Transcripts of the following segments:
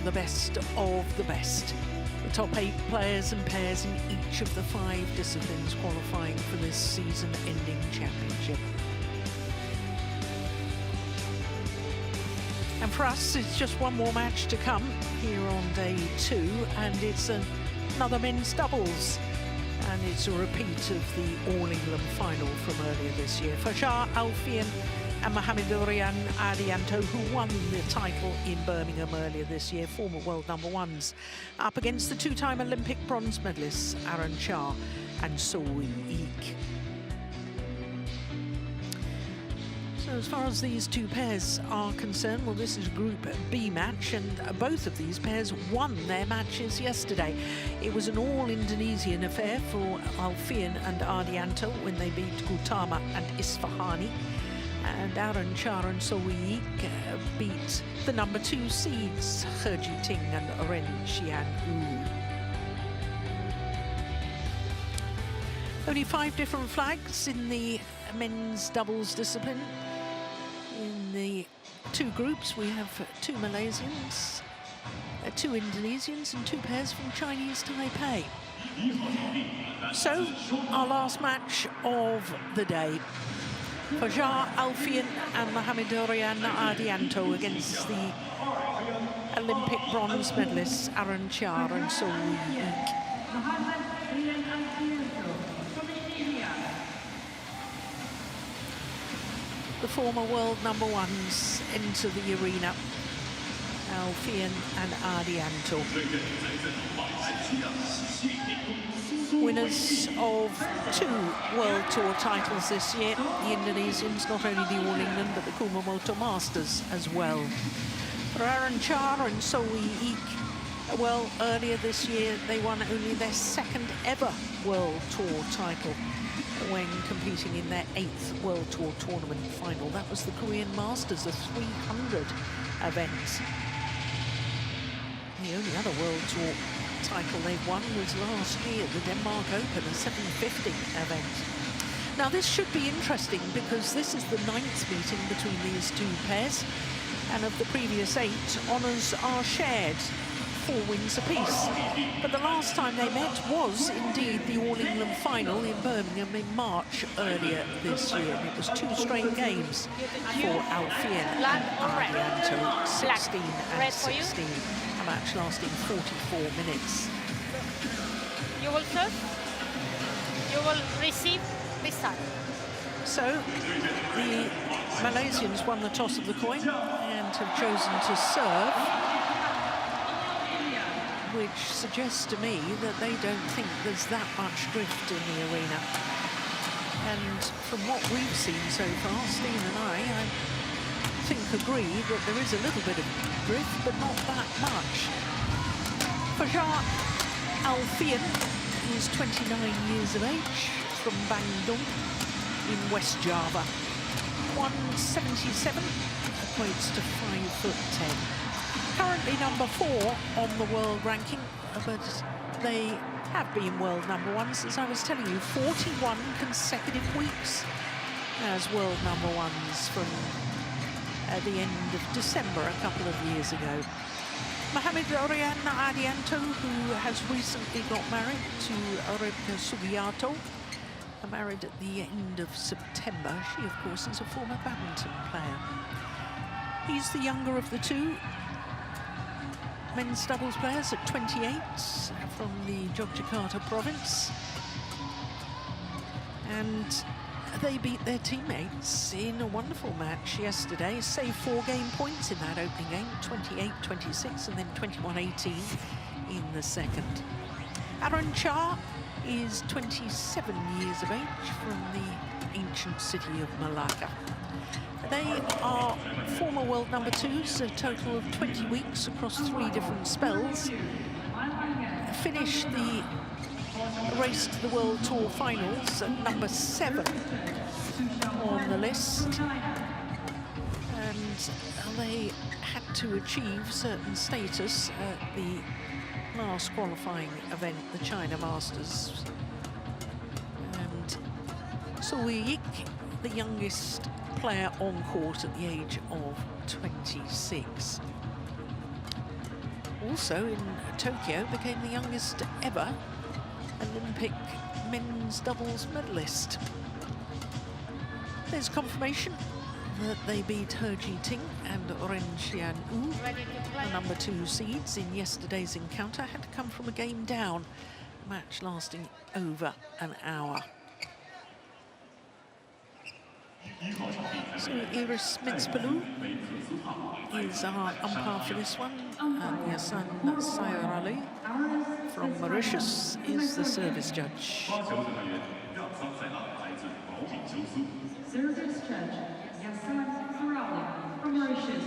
the best of the best. The top 8 players and pairs in each of the 5 disciplines qualifying for this season-ending championship. And for us, it's just one more match to come here on day 2, and it's another men's doubles. And it's a repeat of the All-England final from earlier this year. For Chia, Alfian and Mohamed Ardianto, who won the title in Birmingham earlier this year, former world number 1s, up against the 2-time Olympic bronze medalists Aaron Chia and So-Eek. So as far as these 2 pairs are concerned, well, this is Group B match, and both of these pairs won their matches yesterday. It was an all-Indonesian affair for Alfian and Ardianto when they beat Gautama and Isfahani. And Aaron Chia and So-Eek beat the number 2 seeds, He Jiting and Ren Xian-Wu. Only 5 different flags in the men's doubles discipline. In the 2 groups, we have 2 Malaysians, 2 Indonesians and 2 pairs from Chinese Taipei. So, our last match of the day. For Chia, Alfian and Mohamed Ardianto against the Olympic bronze medalists Aaron Chia and So-Eek. The former world number 1s enter the arena, Alfian and Ardianto. Winners of 2 World Tour titles this year, the Indonesians, not only the All-England but the Kumamoto Masters as well. For Aaron Chia and So-Eek, well, earlier this year they won only their 2nd ever World Tour title when competing in their 8th World Tour tournament final. That was the Korean Masters, a 300 event. The only other World Tour title they've won was last year, the Denmark Open, a 750 event. Now this should be interesting because this is the 9th meeting between these 2 pairs, and of the previous 8, honours are shared, 4 wins apiece. But the last time they met was indeed the All-England final in Birmingham in March earlier this year. And it was 2 straight games for Alfian and Ardianto, 16 and 16. A match lasting 44 minutes. You will serve, you will receive this time. So the Malaysians won the toss of the coin and have chosen to serve, which suggests to me that they don't think there's that much drift in the arena. And from what we've seen so far, Steve and I think agree that there is a little bit of drift, but not that much. For Chia, Alfian is 29 years of age, from Bandung in West Java. 177, equates to 5'10". Currently number 4 on the world ranking, but they have been world number 1s, as I was telling you, 41 consecutive weeks as world number 1s from the end of December a couple of years ago. Mohamed Ardianto, who has recently got married to Rebecca Sugiarto, married at the end of September. She, of course, is a former badminton player. He's the younger of the 2 men's doubles players at 28 from the Yogyakarta province. And they beat their teammates in a wonderful match yesterday, saved 4 game points in that opening game, 28-26 and then 21-18 in the second. Aaron Chia is 27 years of age from the ancient city of Malacca. They are former world number 2s, a total of 20 weeks across 3 different spells. Finished the race to the World Tour finals at number 7 on the list. And they had to achieve certain status at the last qualifying event, the China Masters. And So-Eek, the youngest player on court at the age of 26. also in Tokyo became the youngest ever Olympic men's doubles medalist. There's confirmation that they beat He Ji-ting and Ren Xian-wu, the number 2 seeds in yesterday's encounter. Had to come from a game down, a match lasting over an hour. So Iris Mintz-Palou is our umpire for this one, and Yasan Sayarali from Mauritius is the service judge. Service judge, Yasan Sayarali from Mauritius.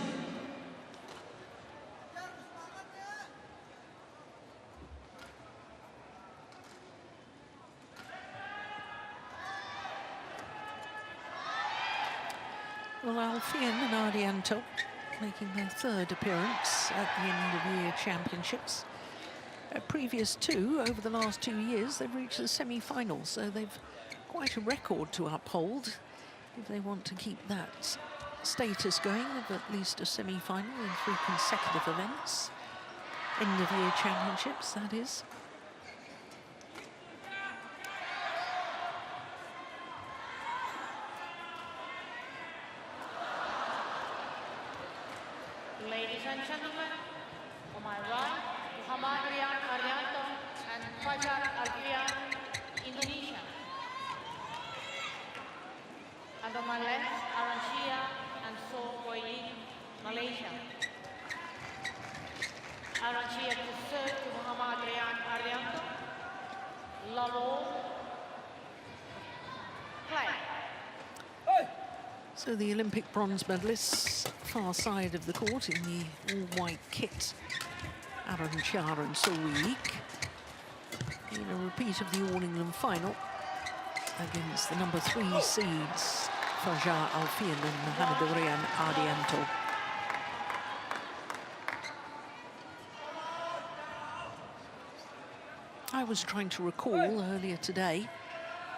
Well, Alfian and Ardianto making their 3rd appearance at the end-of-year championships. Previous 2, over the last 2 years, they've reached the semi-finals, so they've quite a record to uphold if they want to keep that status going of at least a semi-final in 3 consecutive events. End-of-year championships, that is. Ladies and gentlemen, on my right, Ardianto and Alfian, Indonesia. And on my left, Chia and Chia, Malaysia. Chia to serve to Ardianto. Lavo. Play. So the Olympic bronze medalists, far side of the court in the all-white kit, Aaron Chia and Soe-Yeek, in a repeat of the All England final against the number 3 seeds, Fajar Alfian and Hanadorian Ardianto. I was trying to recall earlier today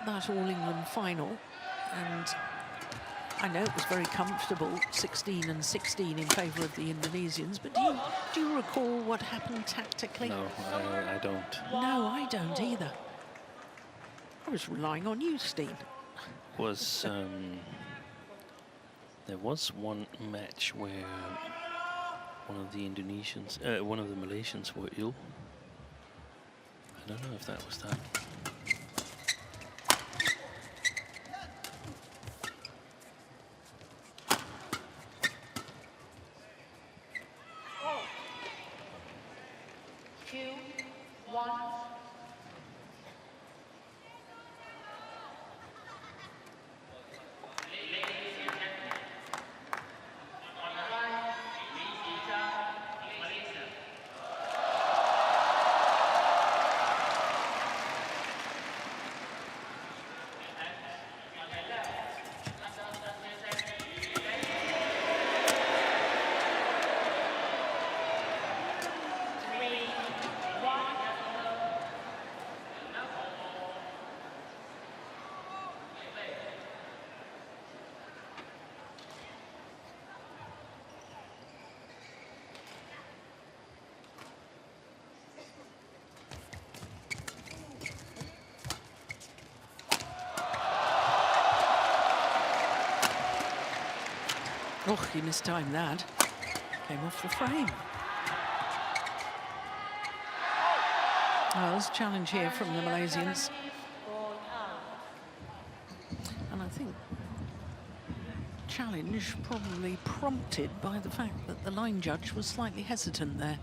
that All England final, and I know it was very comfortable, 16 and 16 in favour of the Indonesians, but do you recall what happened tactically? No, I don't. No, I don't either. I was relying on you, Steen. Was there was one match where one of the Malaysians were ill. I don't know if that was that. Oh, he mistimed that. Came off the frame. Oh, there's a challenge here from the Malaysians. And I think challenge probably prompted by the fact that the line judge was slightly hesitant there.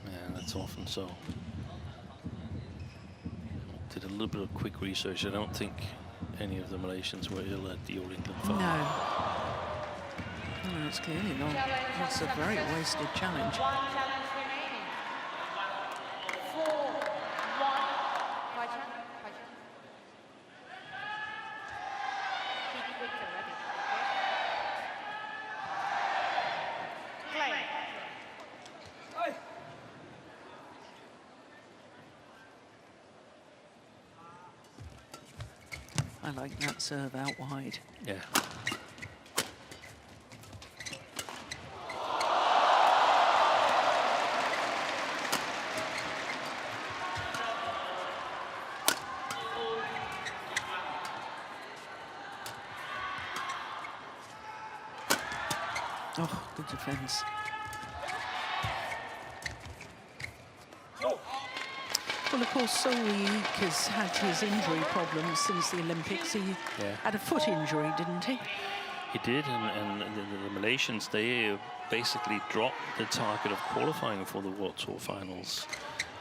Yeah, that's often so. Did a little bit of quick research. I don't think any of the Malaysians were ill at the All England final. No. No, it's clearly not. That's a very wasted challenge. One challenge remaining. 4-1. Keep quick already. Play. I like that serve out wide. Yeah. Oh, good defence. Well, of course, Solly has had his injury problems since the Olympics. He had a foot injury, didn't he? He did, and the Malaysians, they basically dropped the target of qualifying for the World Tour finals.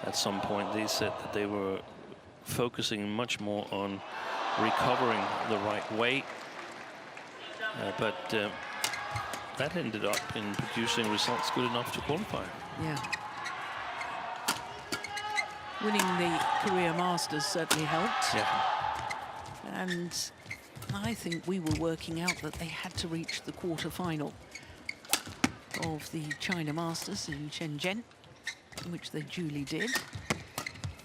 At some point, they said that they were focusing much more on recovering the right weight, but that ended up in producing results good enough to qualify. Yeah. Winning the Korea Masters certainly helped. Yeah. And I think we were working out that they had to reach the quarter-final of the China Masters in Shenzhen, which they duly did.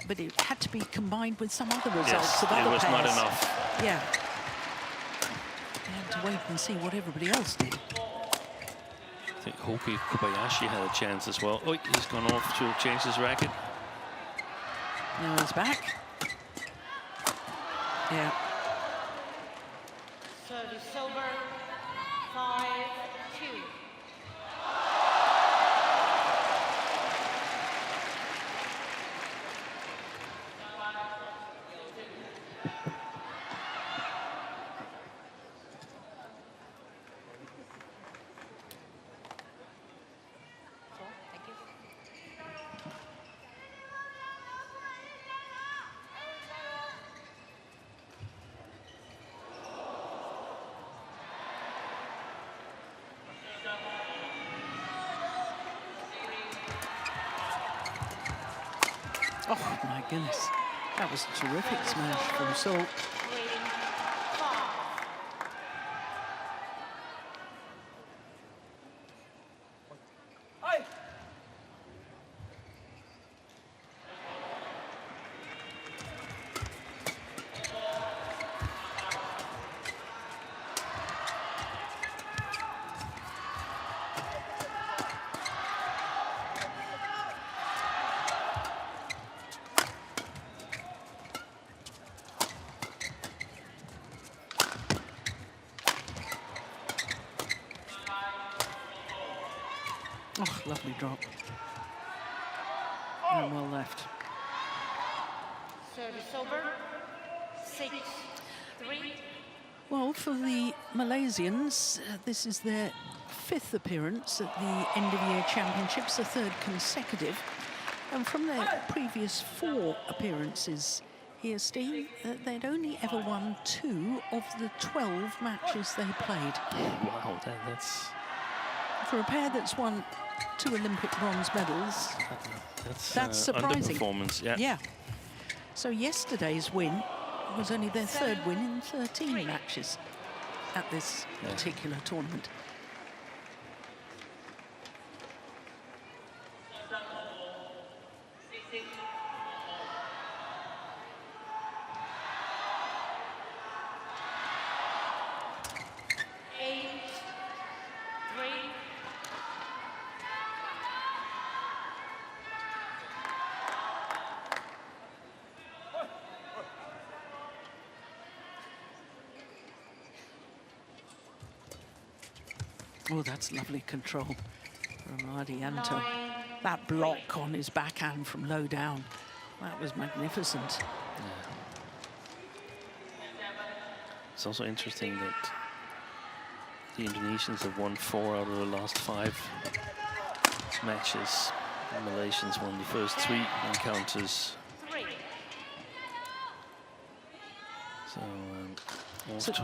But it had to be combined with some other results of other it was pairs. not enough. Yeah. They had to wait and see what everybody else did. I think Hoki Kobayashi had a chance as well. Oh, he's gone off to change his racket. Now he's back. Yeah. Service over, 5-2. Oh, my goodness. That was a terrific smash from Seoul. Oh, lovely drop. And well left. Service over, 6-3. Well, for the Malaysians, this is their 5th appearance at the end-of-year championships, the 3rd consecutive. And from their previous 4 appearances here, Steve, they'd only ever won 2 of the 12 matches they played. Wow, that's... For a pair that's won 2 Olympic bronze medals, that's surprising. Underperformance, yeah. Yeah. So yesterday's win was only their 3rd win in 13 matches at this particular tournament. Oh, that's lovely control from Ardianto. That block on his backhand from low down, that was magnificent. Yeah. It's also interesting that the Indonesians have won 4 out of the last 5 matches. The Malaysians won the first 3 encounters. So, off to a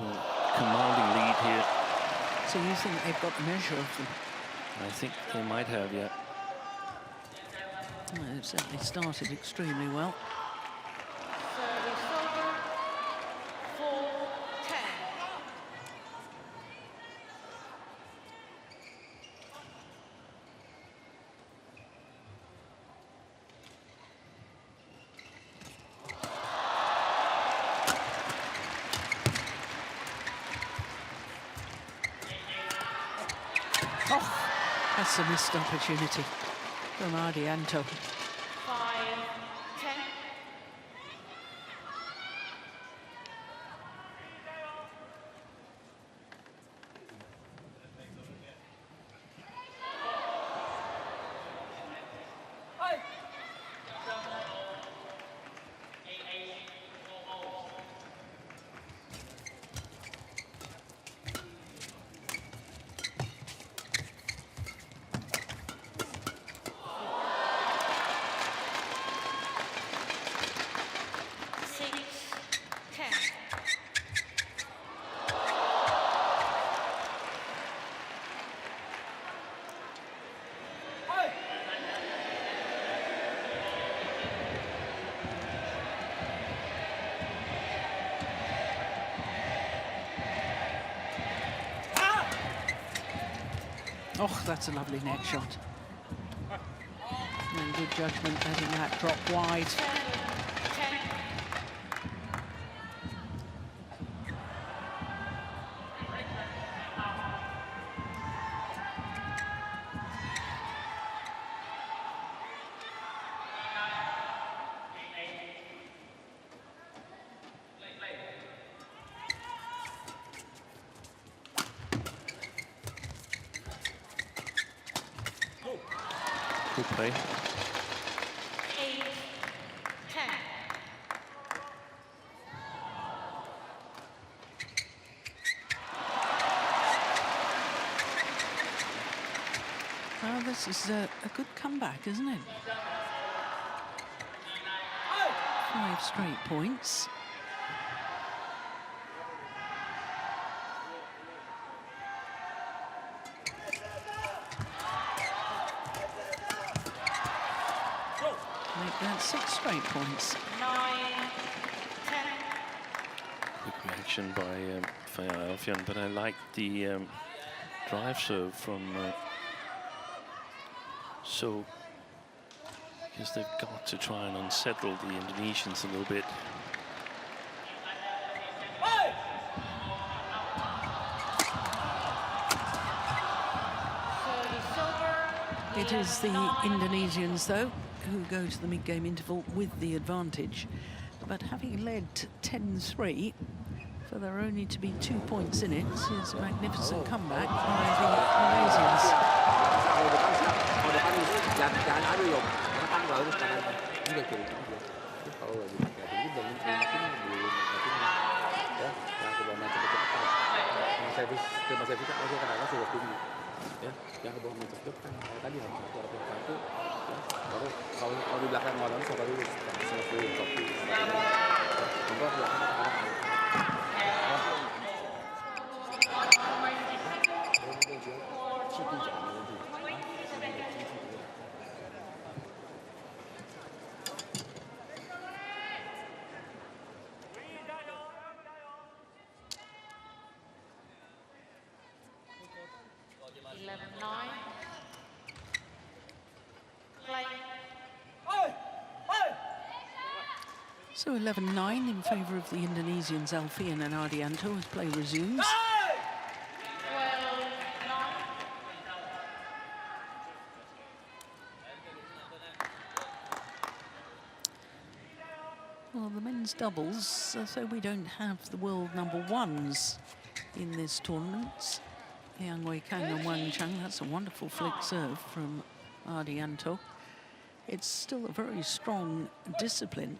commanding lead here. So you think they've got the measure of them? I think they might have, yeah. Well, they've certainly started extremely well. Service over, 4-10. Oh, that's a missed opportunity from Ardianto. 5-10. Oh, that's a lovely net shot. And good judgment letting that drop wide. 10. Good play. 8, 10. Oh, this is a good comeback, isn't it? 5 straight points. Make that 6 straight points. 9, 10. Quick reaction by Alfian, but I like the drive serve from So, because they've got to try and unsettle the Indonesians a little bit. It is the Indonesians, though, who go to the mid-game interval with the advantage. But having led 10-3, for there only to be 2 points in it, is a magnificent comeback by the Malaysians. Ya, jangan bawa main cepet kan. Tadi harus suara satu, ya. Baru kalau di belakang orang suara dulu, selesai kopi. Coba belakang. 11-9. Play. So 11-9 in favour of the Indonesians, Alfian and Ardianto, as play resumes. 12-9. Well, the men's doubles, so we don't have the world #1s in this tournament. Liang Wei Kang and Wang Chang, that's a wonderful flick serve from Ardianto. It's still a very strong discipline.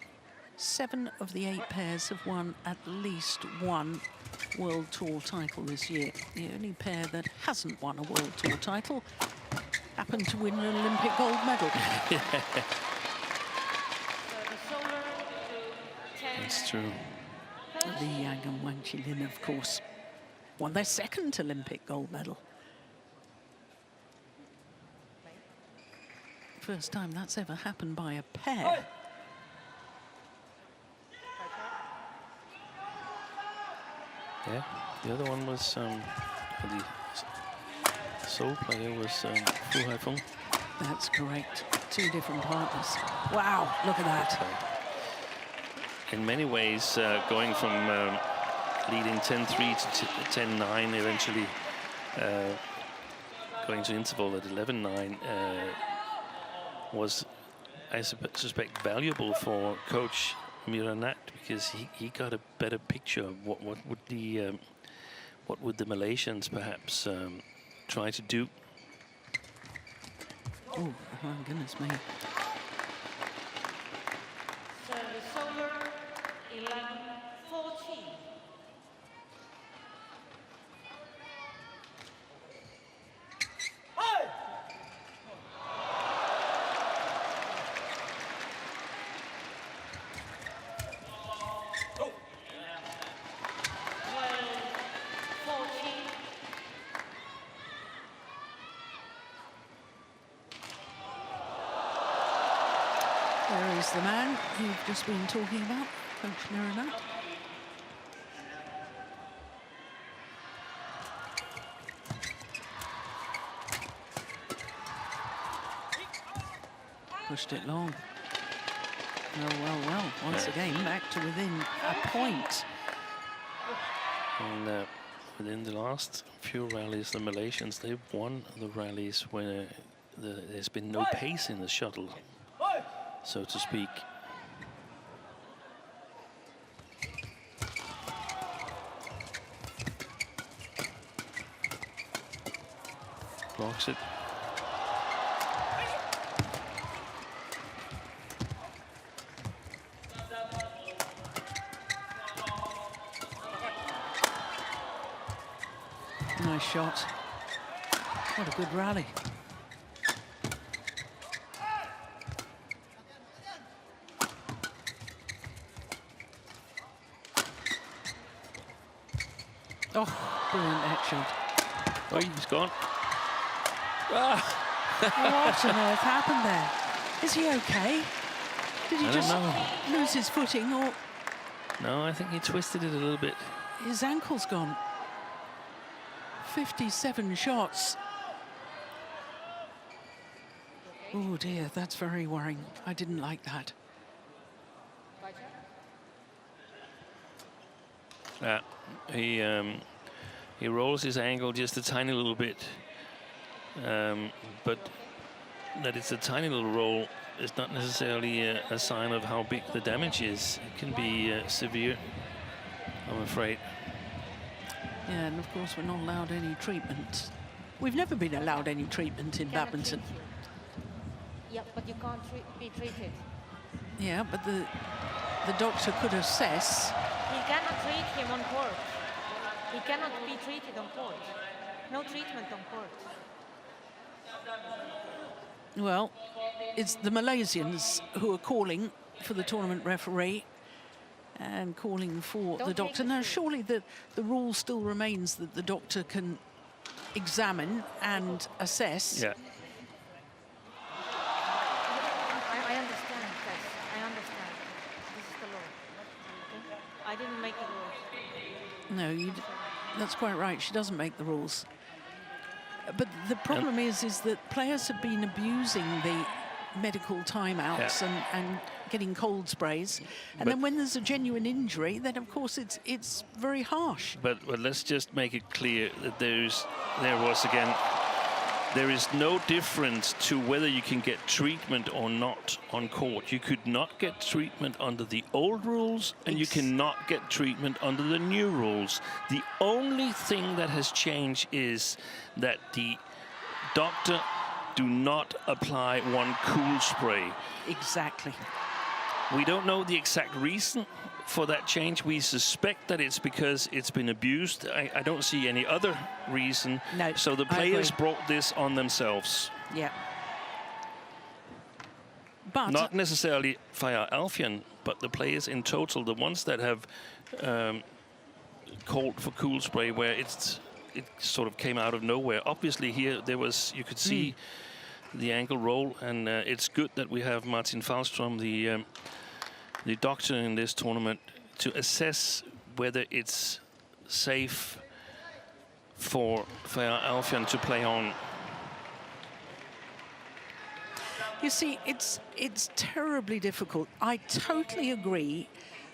7 of the 8 pairs have won at least one World Tour title this year. The only pair that hasn't won a World Tour title happened to win an Olympic gold medal. That's true. Li Yang and Wang Qilin, of course, won their 2nd Olympic gold medal. First time that's ever happened by a pair. Yeah, the other one was the Seoul player was Fu Haifeng. That's correct. 2 different partners. Wow, look at that. In many ways, going from leading 10-3 to 10-9, eventually going to interval at 11-9 was, I suspect, valuable for Coach Miranat, because he got a better picture of what would the Malaysians perhaps try to do. Oh, my goodness me. Service over, 11-14. There is the man you've just been talking about, Coach Miranat. Pushed it long. Well. Once again, back to within a point. And within the last few rallies, the Malaysians, they've won the rallies where there's been no pace in the shuttle, so to speak. Blocks it. Nice shot. What a good rally. Oh, brilliant that shot. Oh, he's gone. What on earth happened there? Is he okay? Did he I just don't know. lose his footing, or No, I think he twisted it a little bit. his ankle's gone? 57 shots. Oh dear, that's very worrying. I didn't like that. He rolls his ankle just a tiny little bit, but that it's a tiny little roll is not necessarily a sign of how big the damage is. It can be severe, I'm afraid. Yeah, and of course we're not allowed any treatment. We've never been allowed any treatment in Cannot badminton. treat you. Yeah, but you can't be treated. Yeah, but the doctor could assess. He cannot treat him on court. He cannot be treated on court. No treatment on court. Well, it's the Malaysians who are calling for the tournament referee and calling for Don't the take doctor. the Now, field. surely the rule still remains that the doctor can examine and assess. Yeah. I understand, Tess. I understand. This is the law. Okay? I didn't make the rules. No, that's quite right. She doesn't make the rules. But the problem is that players have been abusing the medical timeouts and getting cold sprays. And then when there's a genuine injury, then of course it's very harsh. But let's just make it clear that there is no difference to whether you can get treatment or not on court. You could not get treatment under the old rules, and you cannot get treatment under the new rules. The only thing that has changed is that the doctor do not apply one cool spray. Exactly. We don't know the exact reason for that change. We suspect that it's because it's been abused. I don't see any other reason. No, so the I players agree. brought this on themselves. Yeah. But Not necessarily via Alfian, but the players in total, the ones that have called for cool spray, where it sort of came out of nowhere. Obviously here you could see the ankle roll, and it's good that we have Martin Fahlström, the doctor in this tournament, to assess whether it's safe for Alfian to play on. you see, it's terribly difficult. I totally agree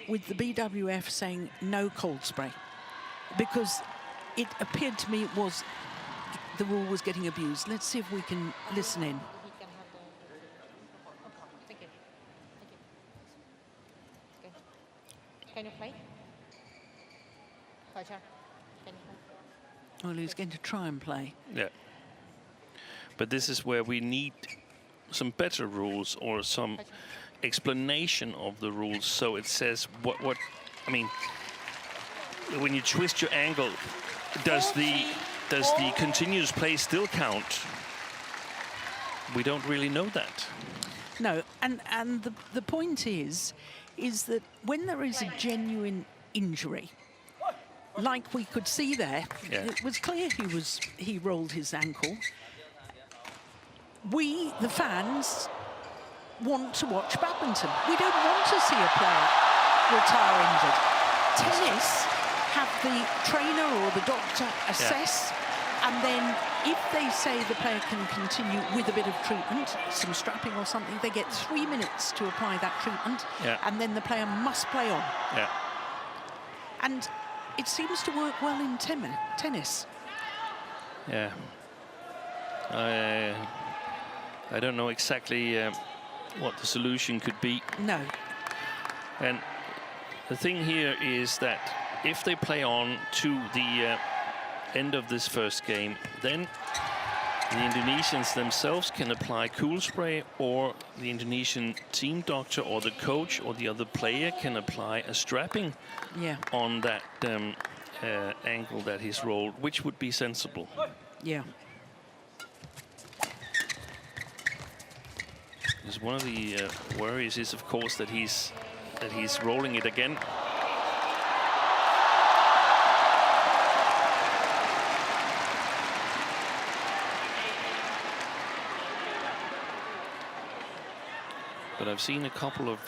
with the BWF saying no cold spray, because it appeared to me the rule was getting abused. Let's see if we can listen in. He can have the... Thank you. Thank you. Okay. Can you play? Fajar, can you play? Well, he's going to try and play. Yeah. But this is where we need some better rules or some explanation of the rules, so it says what I mean, when you twist your ankle, does the continuous play still count? We don't really know that. No, and the point is that when there is a genuine injury, like we could see there, it was clear he rolled his ankle. We, the fans, want to watch badminton. We don't want to see a player retire injured. Tennis, have the trainer or the doctor assess and then if they say the player can continue with a bit of treatment, some strapping or something, they get 3 minutes to apply that treatment, and then the player must play on. Yeah. And it seems to work well in tennis. Yeah. I don't know exactly what the solution could be. No. And the thing here is that if they play on to the end of this first game, then the Indonesians themselves can apply cool spray, or the Indonesian team doctor or the coach or the other player can apply a strapping on that ankle that he's rolled, which would be sensible. Yeah. Because one of the worries is, of course, that he's rolling it again. But I've seen a couple of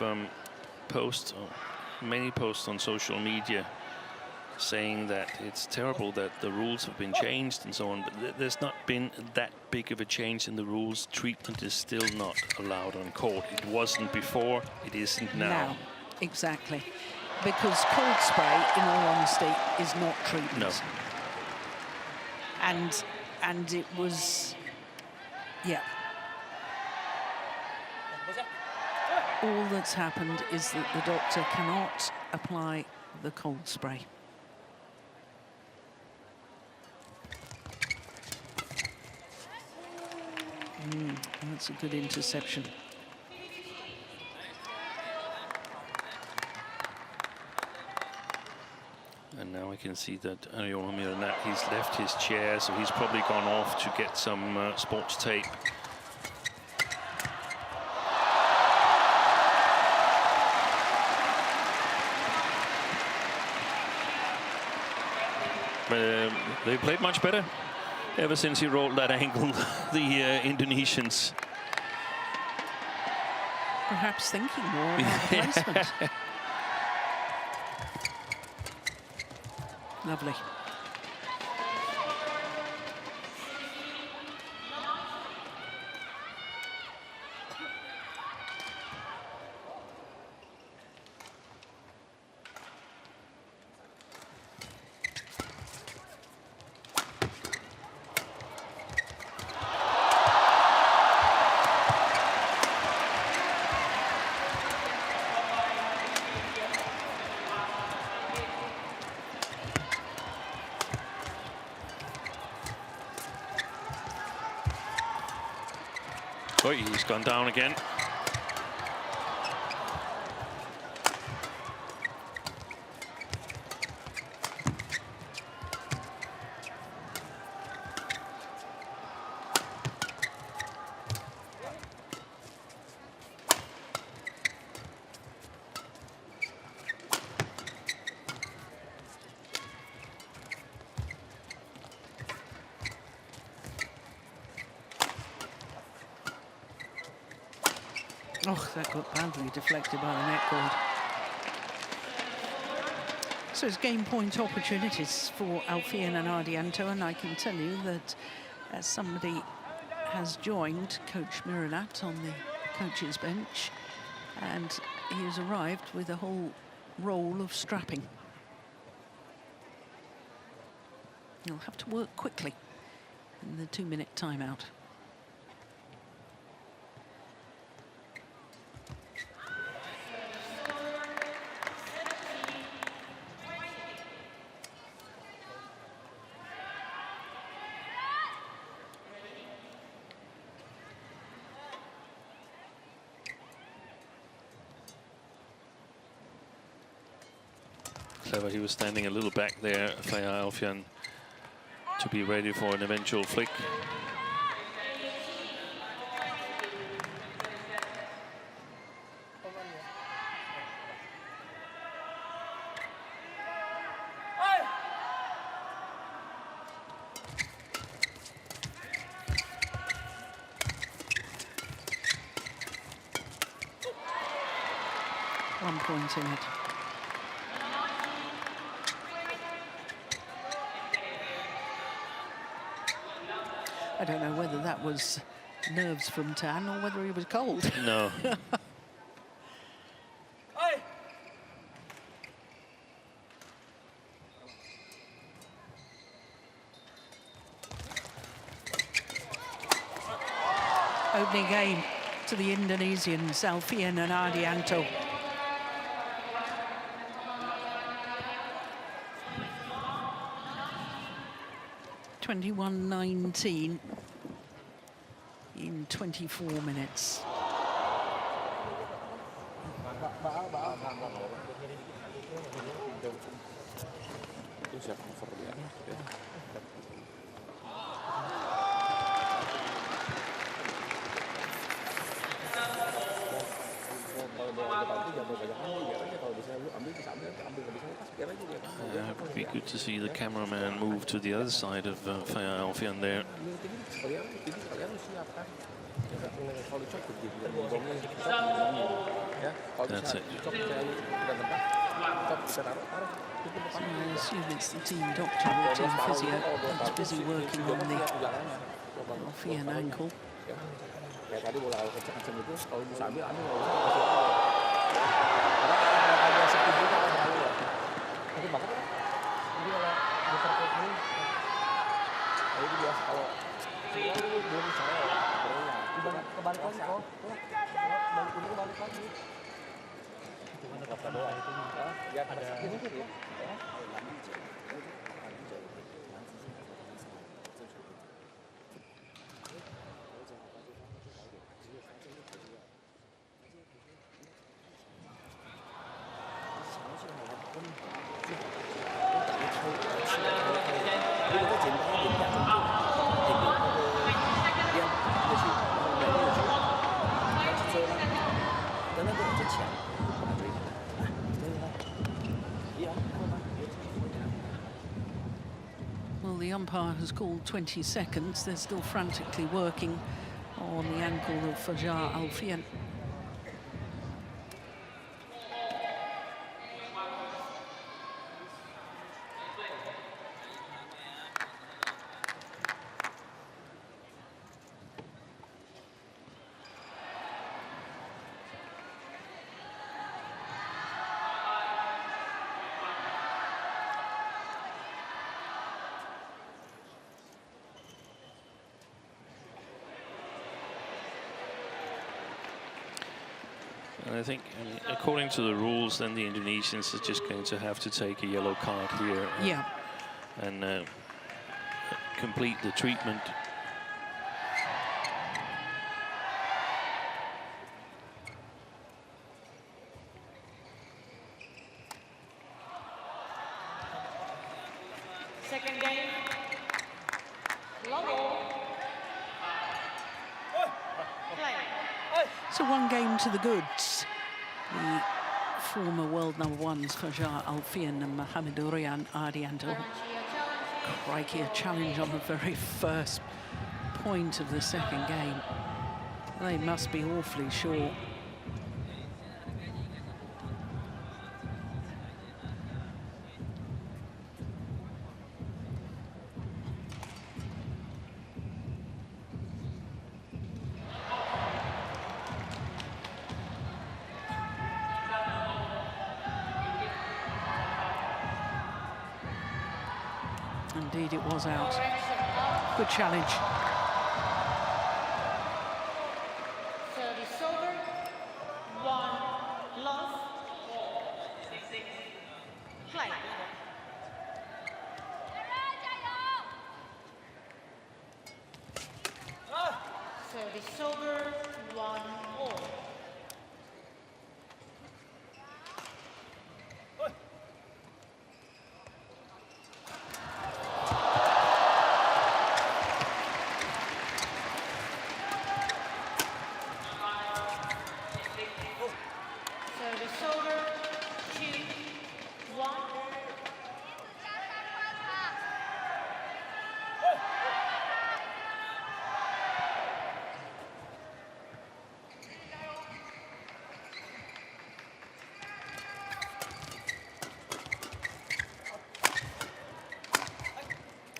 posts, many posts on social media, saying that it's terrible that the rules have been changed and so on. But there's not been that big of a change in the rules. Treatment is still not allowed on court. It wasn't before, it isn't now. Exactly. Because cold spray, in all honesty, is not treatment. No. And it was, all that's happened is that the doctor cannot apply the cold spray. That's a good interception. And now I can see that Ardianto, he's left his chair, so he's probably gone off to get some sports tape. They played much better ever since he rolled that ankle, the Indonesians. Perhaps thinking more about the placement. Lovely. Oh, he's gone down again. Oh, that got badly deflected by the net cord. So it's game point opportunities for Alfian and Ardianto, and I can tell you that somebody has joined Coach Miralat on the coach's bench, and he has arrived with a whole roll of strapping. You'll have to work quickly in the 2-minute timeout. Clever, he was standing a little back there, Alfian, to be ready for an eventual flick. One point in it. I don't know whether that was nerves from Tan or whether he was cold. No. Opening game to the Indonesians, Alfian and Ardianto. (21-19) in 24 minutes. Itu siap cover dia. It would be good to see the cameraman move to the other side of Alfian there. That's it. So I assume it's the team doctor or team physio that's busy working on the Alfian ankle. Kayak tadi bola kencang-kencang itu kalau bisa ambil kalau tapi makanya jadi kalau diperkuat ini itu biasa kalau belum saya kebalik lagi kok balik ini kebalik lagi itu kan kata doa itu ya ada ini ya. Well, the umpire has called 20 seconds. They're still frantically working on the ankle of Fajar Alfian. And I think, according to the rules, then the Indonesians are just going to have to take a yellow card here. And complete the treatment. Second game. Long ball. Play. So one game to the goods. The former world #1s Fajar Alfian and Mohamedurian Ardianto. Crikey, a challenge on the very first point of the second game. They must be awfully short. Indeed, it was out. Good challenge. Service over. 1 loss. Play. Service over. 1 all.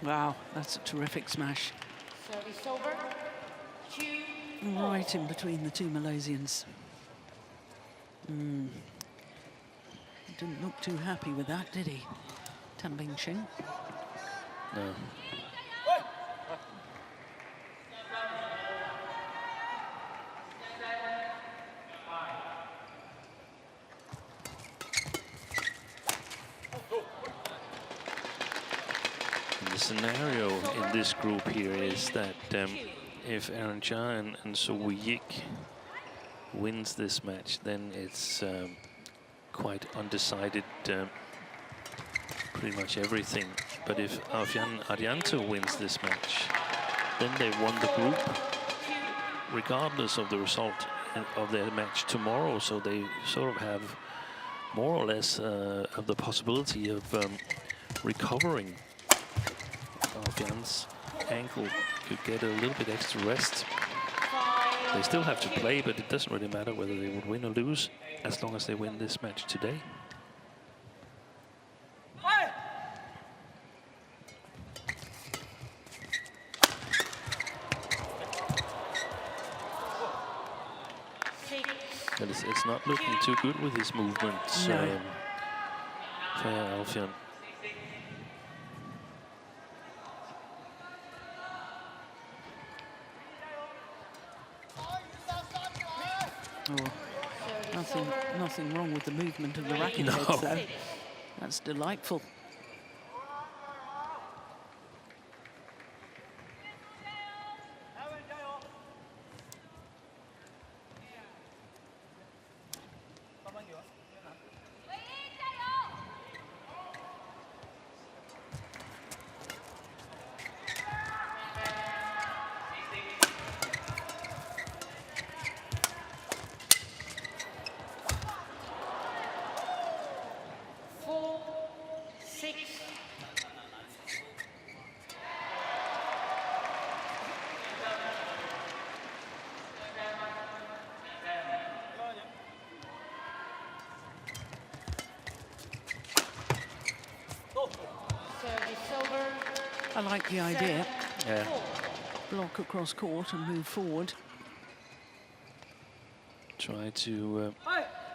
Wow, that's a terrific smash. Service over. 2-4. Right in between the two Malaysians. Didn't look too happy with that, did he? Tan Bing Ching. No. The scenario in this group here is that if Aaron Chia and So Woo-yik wins this match, then it's quite undecided, pretty much everything. But if Alfian Ardianto wins this match, then they've won the group, regardless of the result of their match tomorrow. So they sort of have more or less of the possibility of recovering. Alfian's ankle could get a little bit extra rest. They still have to play, but it doesn't really matter whether they would win or lose, as long as they win this match today. But it's not looking too good with his movements, No. for Alfian. Oh, nothing wrong with the movement of the racket No. heads, though. That's delightful. I like the idea. Yeah. Block across court and move forward. Try to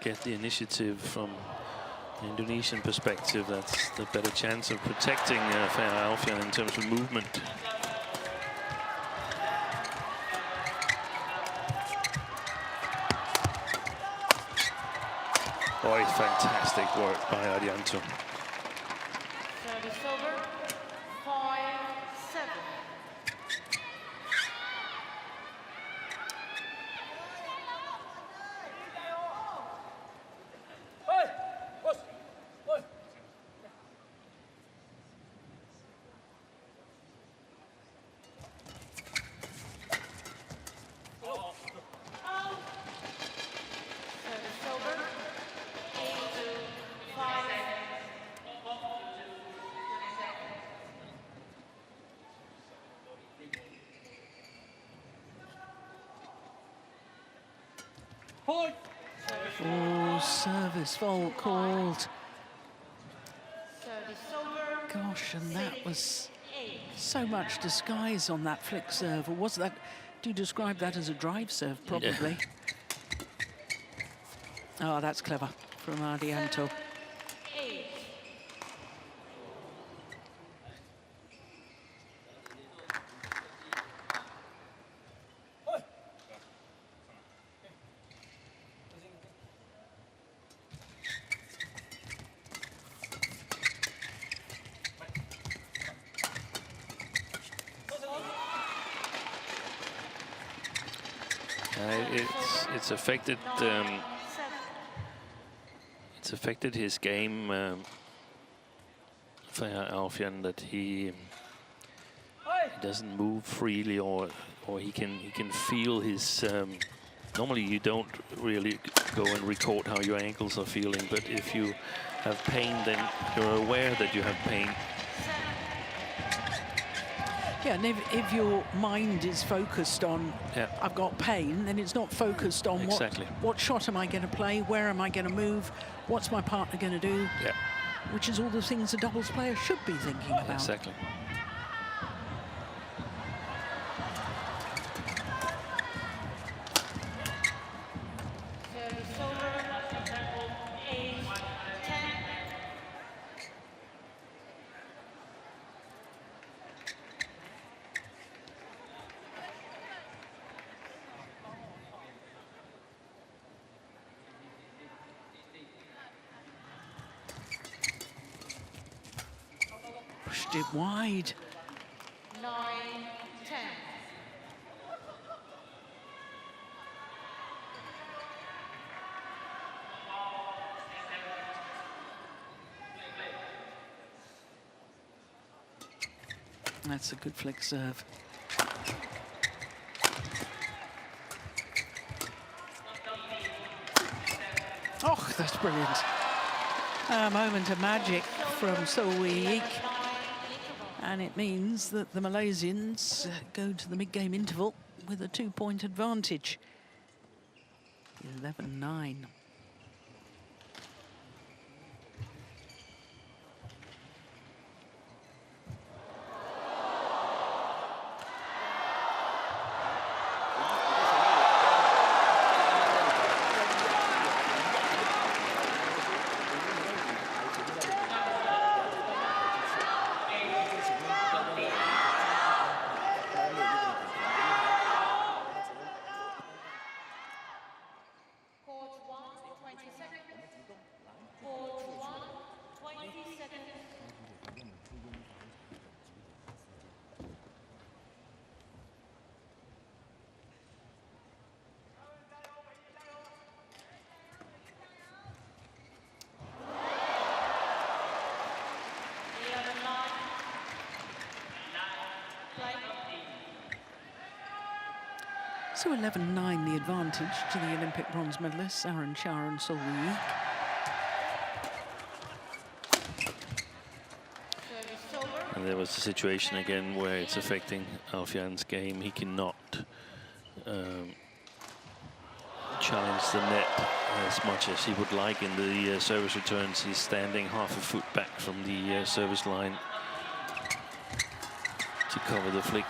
get the initiative from the Indonesian perspective. That's the better chance of protecting Alfian in terms of movement. Boy, fantastic work by Ardianto. Service over. 5-7. Service over. 8-5. Oh, service fault called. Service over. Gosh, and that was so much disguise on that flick serve. Or was that, do you describe that as a drive serve? Probably. Oh, that's clever from Ardianto. 8. It's affected. It's affected his game for Alfian, that he doesn't move freely, or he can feel his. Normally, you don't really go and record how your ankles are feeling, but if you have pain, then you're aware that you have pain. Yeah, and if your mind is focused on, I've got pain, then it's not focused on what shot am I going to play, where am I going to move, what's my partner going to do, which is all the things a doubles player should be thinking about. Exactly. Pushed it wide. 9-10. That's a good flick serve. Oh, that's brilliant. A moment of magic from So Wee-ik. And it means that the Malaysians go to the mid-game interval with a 2-point advantage. 11-9. So 11-9 the advantage to the Olympic bronze medalists, Aaron Chia and So Wee-ik. And there was a situation again where it's affecting Alfian's game. He cannot challenge the net as much as he would like in the service returns. He's standing half a foot back from the service line to cover the flick.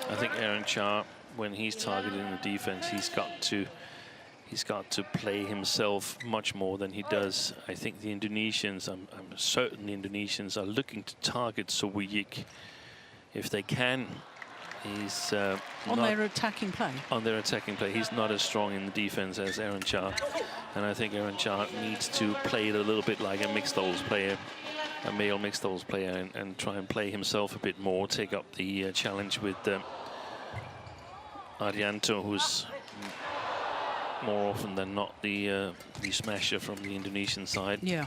I think Aaron Chia, when he's targeting the defense, he's got to play himself much more than he does. I think the Indonesians, I'm certain the Indonesians are looking to target So Wee-ik if they can. He's on their attacking play. On their attacking play, he's not as strong in the defense as Aaron Chia, and I think Aaron Chia needs to play it a little bit like a mixed doubles player, a male mixed doubles player, and try and play himself a bit more, take up the challenge with Ardianto, who's more often than not the smasher from the Indonesian side. Yeah.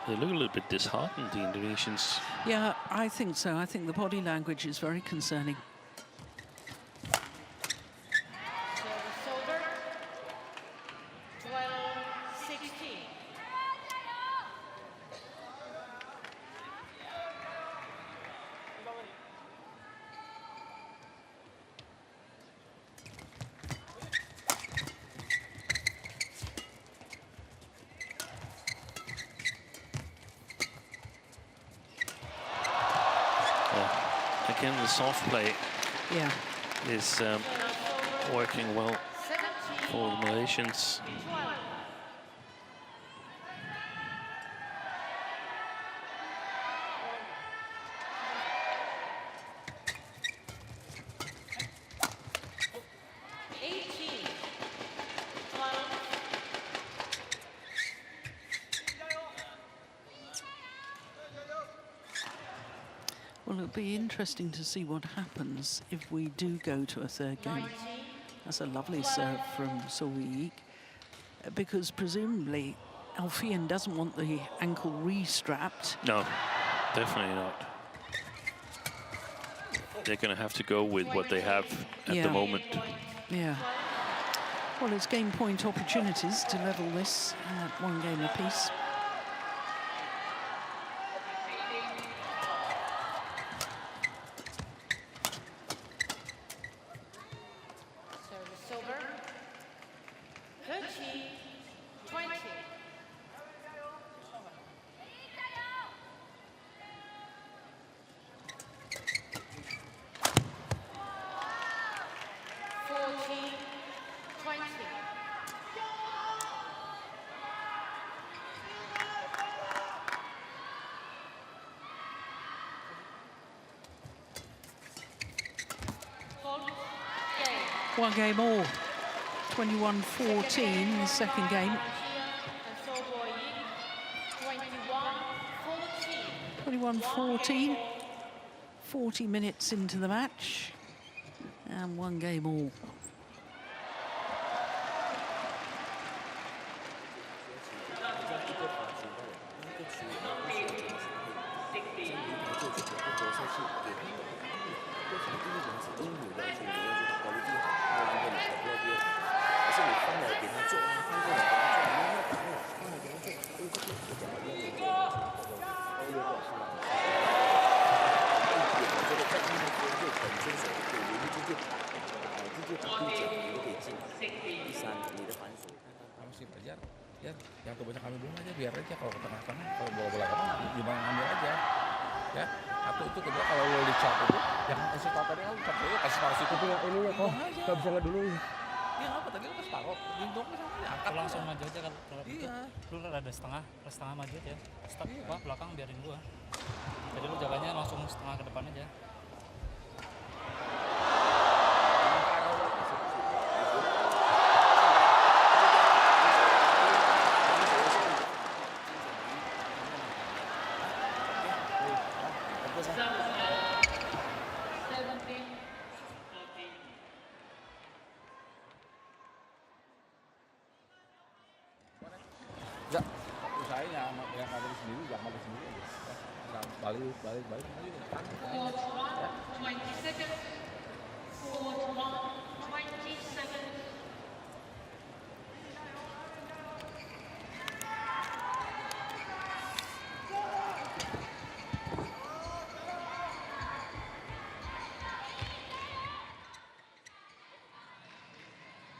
They look a little bit disheartened, the Indonesians. Yeah, I think so. I think the body language is very concerning. Again, the soft play is working well for the Malaysians. Well, it'll be interesting to see what happens if we do go to a third game. That's a lovely serve from Sowiik, because presumably Alfian doesn't want the ankle re-strapped. No, definitely not. They're going to have to go with what they have at the moment. Yeah. Well, it's game point opportunities to level this at 1 game apiece. Service over. 30, 20. 40, 20. Game. 1 game all. 21-14, the second game. 21-14. 40 minutes into the match. And 1 game all. Yang kebanyakan kami belum aja biar aja kalau ke tengah-tengah kalau bola-bola kamu gimana ngambil aja ya atau itu kedua kalau lo dicap itu yang kasih tahu tadi kan cap dulu kasih tahu situ punya ini ya kok nggak bisa nggak dulu ya apa tadi lo kasih tahu lindung misalnya angkat langsung maju aja kalau iya itu lu ada setengah maju aja stop gua belakang biarin gua jadi lu jaganya langsung setengah ke depan aja. Enggak, usahain yang ada di sendiri, jangan ada sendiri aja. Balik aja. 20 seconds. 27.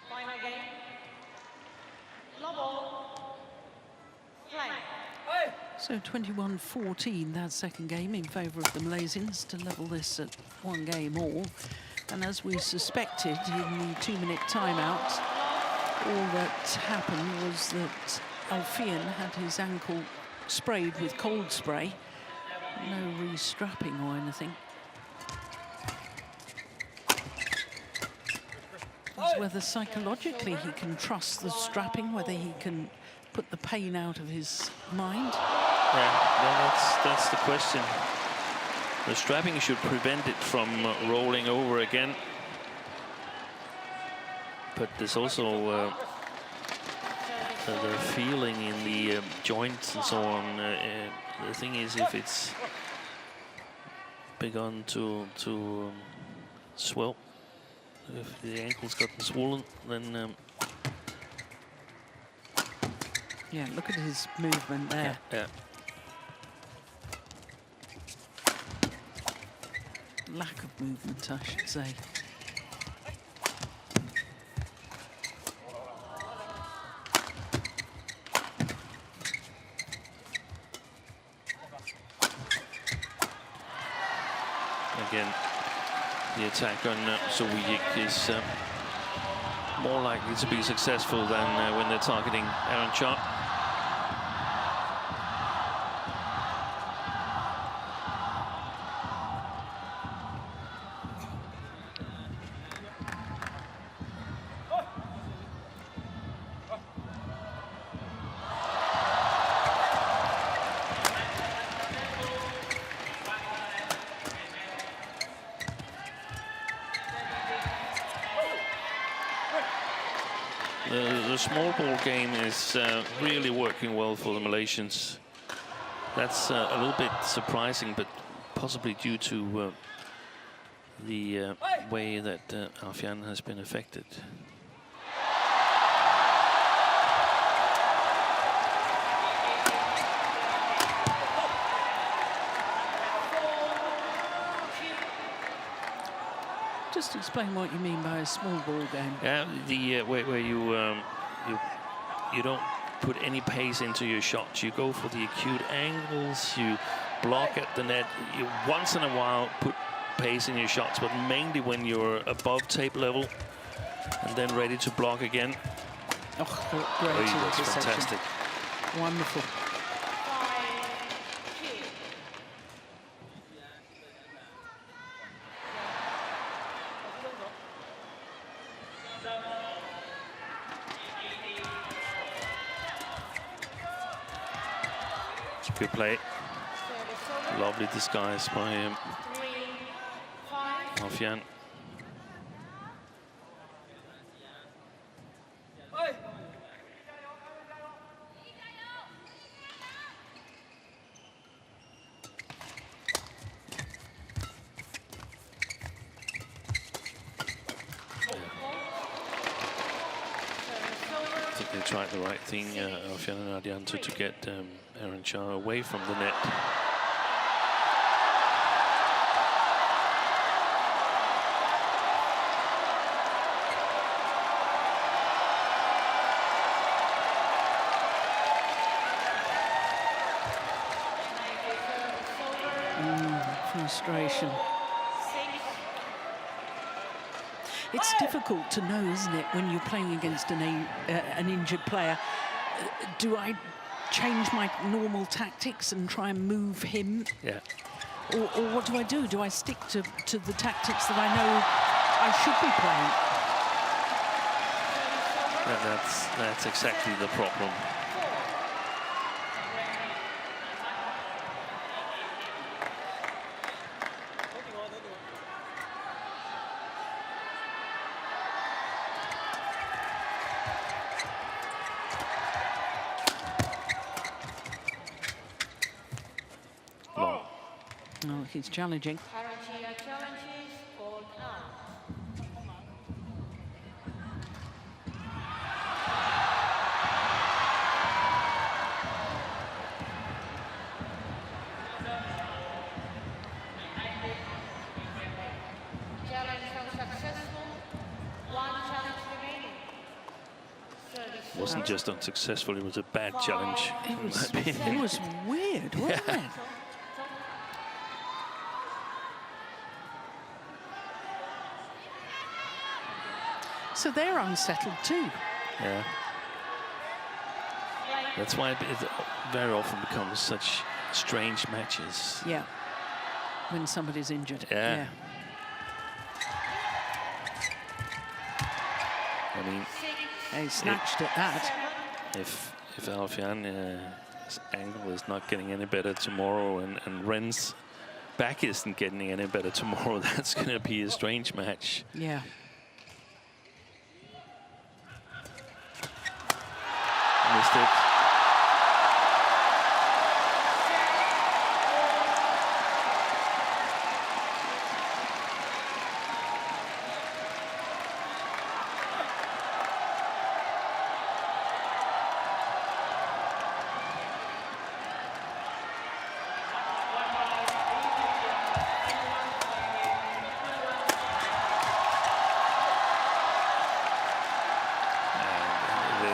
Final game. Low ball. Play. So 21-14, that second game in favour of the Malaysians to level this at 1 game all. And as we suspected in the 2-minute timeout, all that happened was that Alfian had his ankle sprayed with cold spray. No re-strapping or anything. It's whether psychologically he can trust the strapping, whether he can put the pain out of his mind. Yeah, that's the question. The strapping should prevent it from rolling over again. But there's also the feeling in the joints and so on. The thing is, if it's begun to swell, if the ankle's gotten swollen, then yeah, look at his movement there. yeah. Lack of movement, I should say. Again, the attack on Sowiik is more likely to be successful than when they're targeting Aaron Chia. small ball game is really working well for the Malaysians. That's a little bit surprising, but possibly due to the way that Alfian has been affected. Just explain what you mean by a small ball game. Yeah, the where you don't put any pace into your shots. You go for the acute angles. You block at the net. You once in a while put pace in your shots, but mainly when you're above tape level and then ready to block again. Oh, great that's interception. fantastic. Wonderful. Good play. Lovely disguise by Alfian. I think they tried the right thing, Alfian and Ardianto, to get Chia away from the net. Frustration. It's difficult to know, isn't it, when you're playing against an injured player? Do I change my normal tactics and try and move him? Yeah. Or what do I do? Do I stick to the tactics that I know I should be playing? That's exactly the problem. Oh, he's challenging. Chia challenges called out. Challenge unsuccessful. One challenge remaining. It wasn't just unsuccessful, it was a bad challenge. It was weird, wasn't it? So they're unsettled too. Yeah. That's why it very often becomes such strange matches. Yeah. When somebody's injured. Yeah. I mean, He snatched at that. if Alfian's angle is not getting any better tomorrow and Ren's back isn't getting any better tomorrow, that's going to be a strange match. Yeah. Missed it.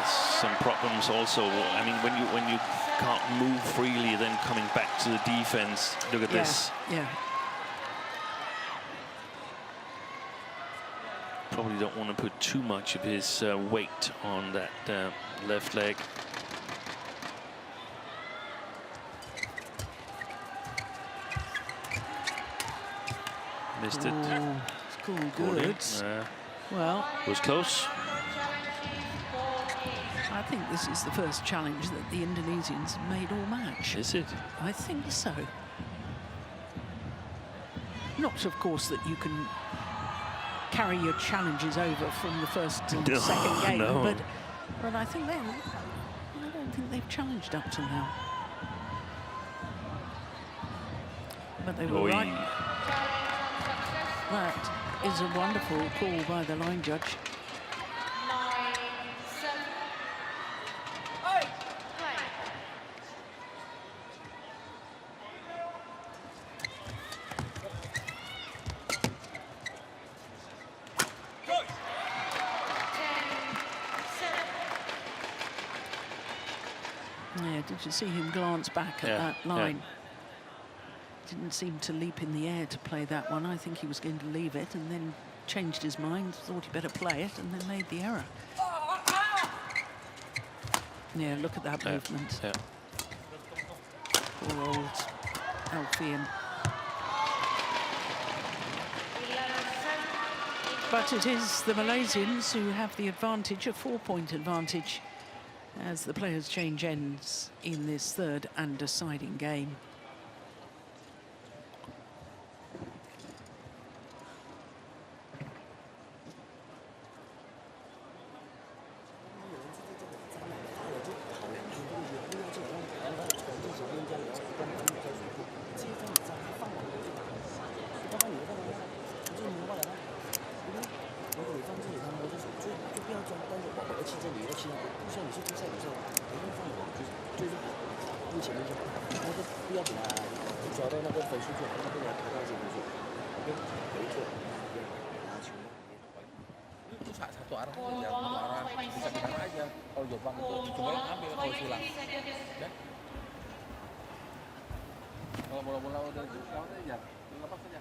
Some problems also. I mean, when you can't move freely, then coming back to the defense. Look at this. Yeah. Probably don't want to put too much of his weight on that left leg. Missed it. Ooh, it's cool, good. Well, it was close. I think this is the first challenge that the Indonesians have made all match. Is it? I think so. Not, of course, that you can carry your challenges over from the first to the second game, but But I think I don't think they've challenged up till now. But they were right. That is a wonderful call by the line judge. 9-7. Play. Yeah, did you see him glance back at that line? Didn't seem to leap in the air to play that one. I think he was going to leave it and then changed his mind, thought he better play it, and then made the error. Yeah, look at that movement. Yeah. Poor old Alfian. But it is the Malaysians who have the advantage, a 4-point advantage, as the players change ends in this third and deciding game. Satu arah aja, satu arah bisa ke sana aja. Kalau Jepang itu cuma yang ambil kalau silang. Ya. Kalau bola-bola udah lawan aja, lepas aja.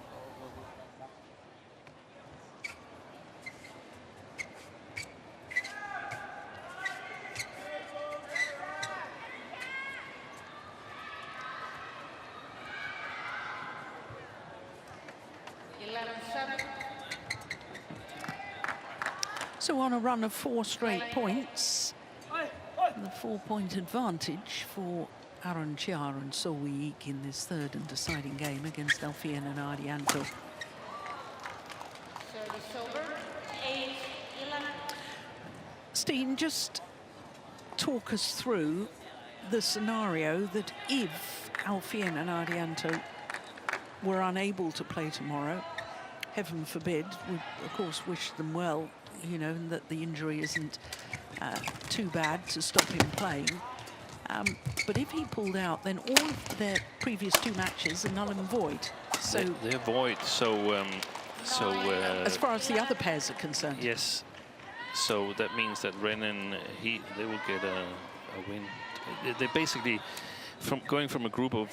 So on a run of 4 straight points, the 4-point advantage for Aaron Chia and So Wee-ik in this third and deciding game against Alfian and Ardianto. Steen, just talk us through the scenario that if Alfian and Ardianto were unable to play tomorrow, heaven forbid, we of course wish them well, you know, and that the injury isn't too bad to stop him playing. But if he pulled out, then all of their previous 2 matches are null and void. So they're void. So as far as the other pairs are concerned. Yes. So that means that Renan, they will get a win. They basically, going from a group of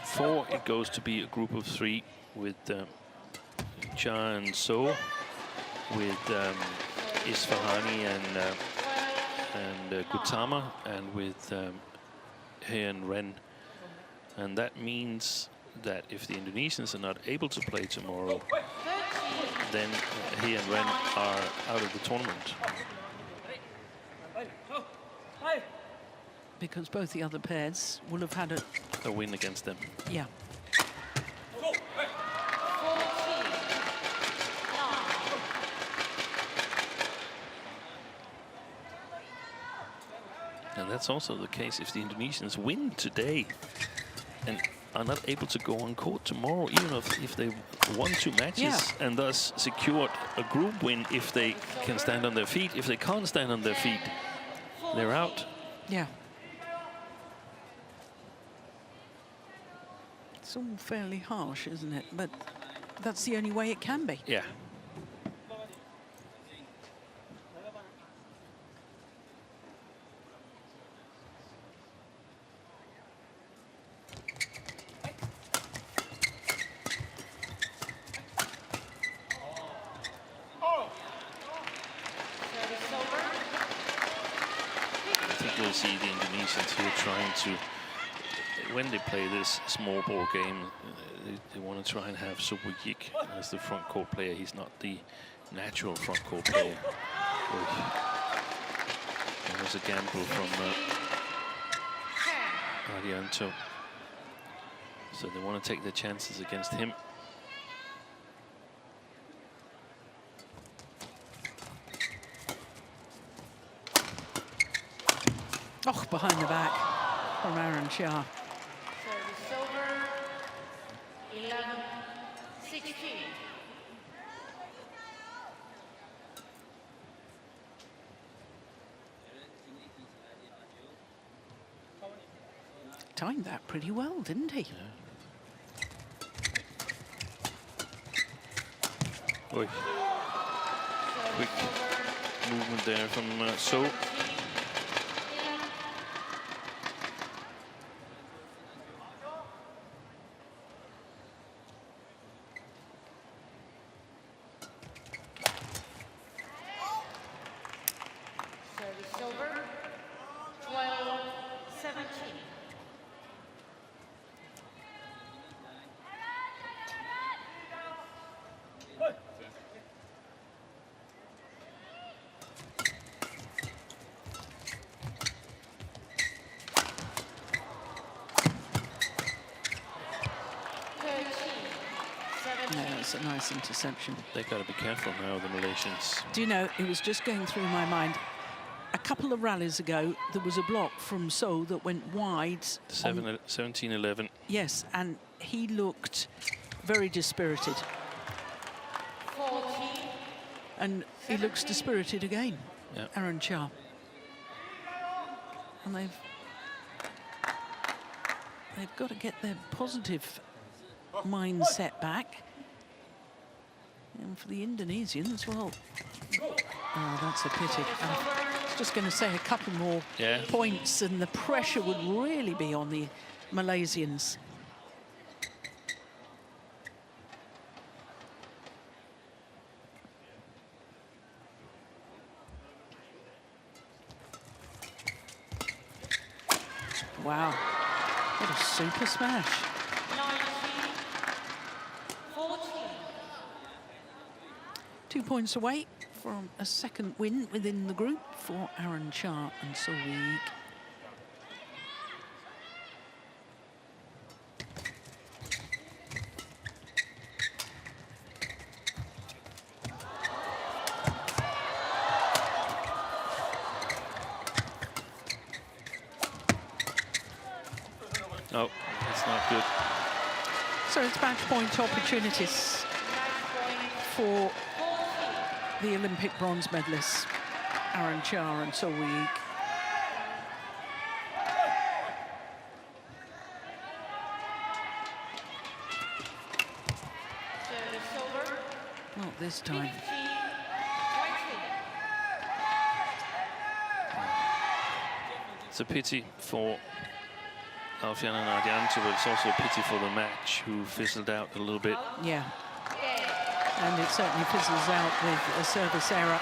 4, it goes to be a group of 3 with Chia and So, with Isfahani and Gautama, and with He and Ren. And that means that if the Indonesians are not able to play tomorrow, then He and Ren are out of the tournament. Because both the other pairs will have had a win against them. Yeah. And that's also the case if the Indonesians win today and are not able to go on court tomorrow, even if they won 2 matches and thus secured a group win if they can stand on their feet. If they can't stand on their feet, they're out. Yeah. It's all fairly harsh, isn't it? But that's the only way it can be. Yeah. We'll see the Indonesians here trying to, when they play this small ball game, they want to try and have So Wee-ik as the front court player. He's not the natural front court player. There was a gamble from Ardianto. So they want to take their chances against him. Oh, behind the back from Aaron Chia. Service over. 11-16. Timed that pretty well, didn't he? Oi. Quick movement there from So. Service over. 12-17. Yeah, it's a nice interception. They got to be careful now, the Malaysians. Do you know, it was just going through my mind. A couple of rallies ago, there was a block from So that went wide. 17-11. Yes, and he looked very dispirited. 14. And he looks dispirited again, Yeah. Aaron Chia. And they've got to get their positive mindset back. And for the Indonesians, well, oh, that's a pity. I was just going to say a couple more points and the pressure would really be on the Malaysians. Wow, what a super smash. 19-14. 2 points away from a second win within the group for Aaron Chia and So Week. No, that's not good. So it's match point opportunities for the Olympic bronze medalists, Aaron Chia and So Week. Not this time. It's a pity for Alfian and Ardianto, but it's also a pity for the match, who fizzled out a little bit. Yeah. And it certainly fizzles out with a service error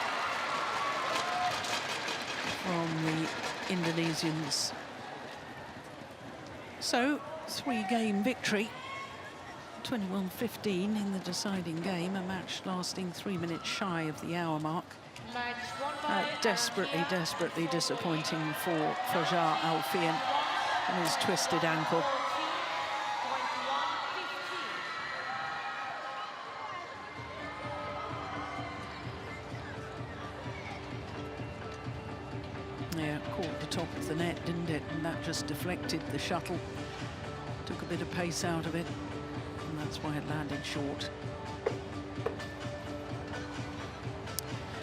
from the Indonesians. So, 3-game victory, 21-15 in the deciding game, a match lasting 3 minutes shy of the hour mark. Desperately, desperately disappointing for Fajar Alfian and his twisted ankle. Yeah, caught the top of the net, didn't it? And that just deflected the shuttle. Took a bit of pace out of it, and that's why it landed short.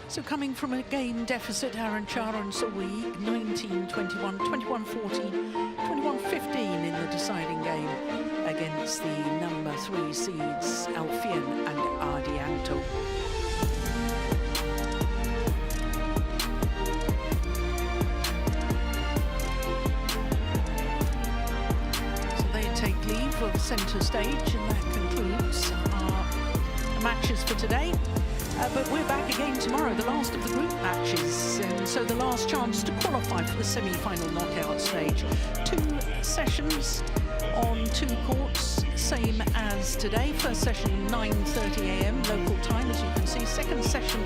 So coming from a game deficit, Aaron Chia and So Week, 19-21, 21-14, 21-15 in the deciding game against the number 3 seeds, Alfian and Ardianto. So they take leave of centre stage, and that concludes our matches for today. But we're back again tomorrow, the last of the group matches, and so the last chance to qualify for the semi-final knockout stage. 2 sessions on 2 courts, same as today. First session 9:30 a.m. local time, as you can see. Second session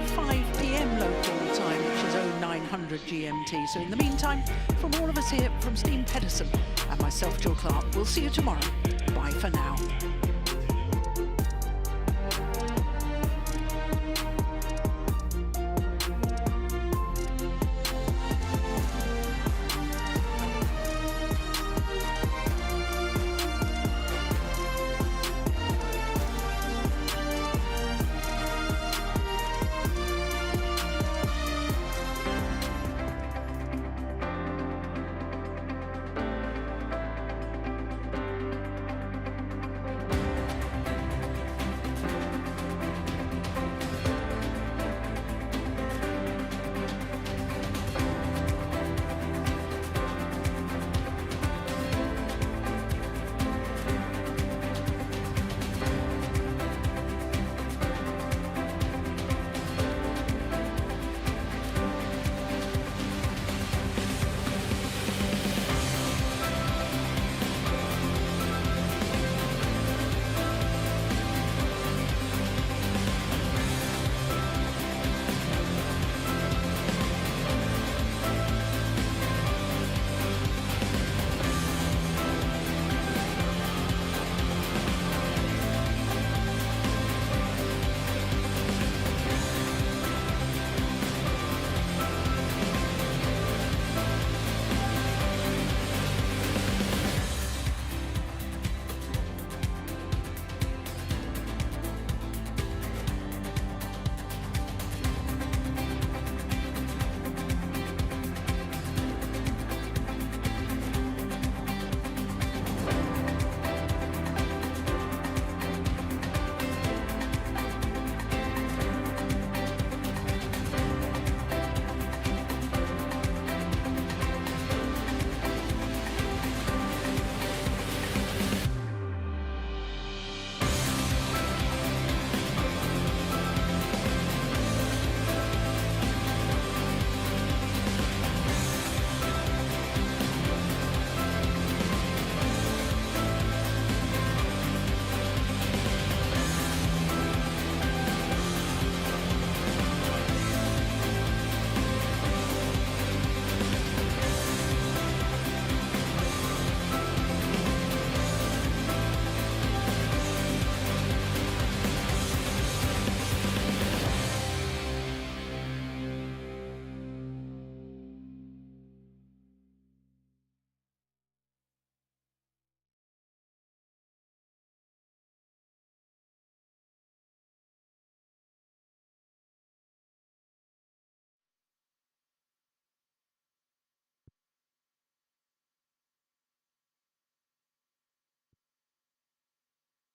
5 p.m. local time, which is 0900 GMT. So in the meantime, from all of us here from Steam Pedersen and myself, Jill Clark, we'll see you tomorrow. Bye for now.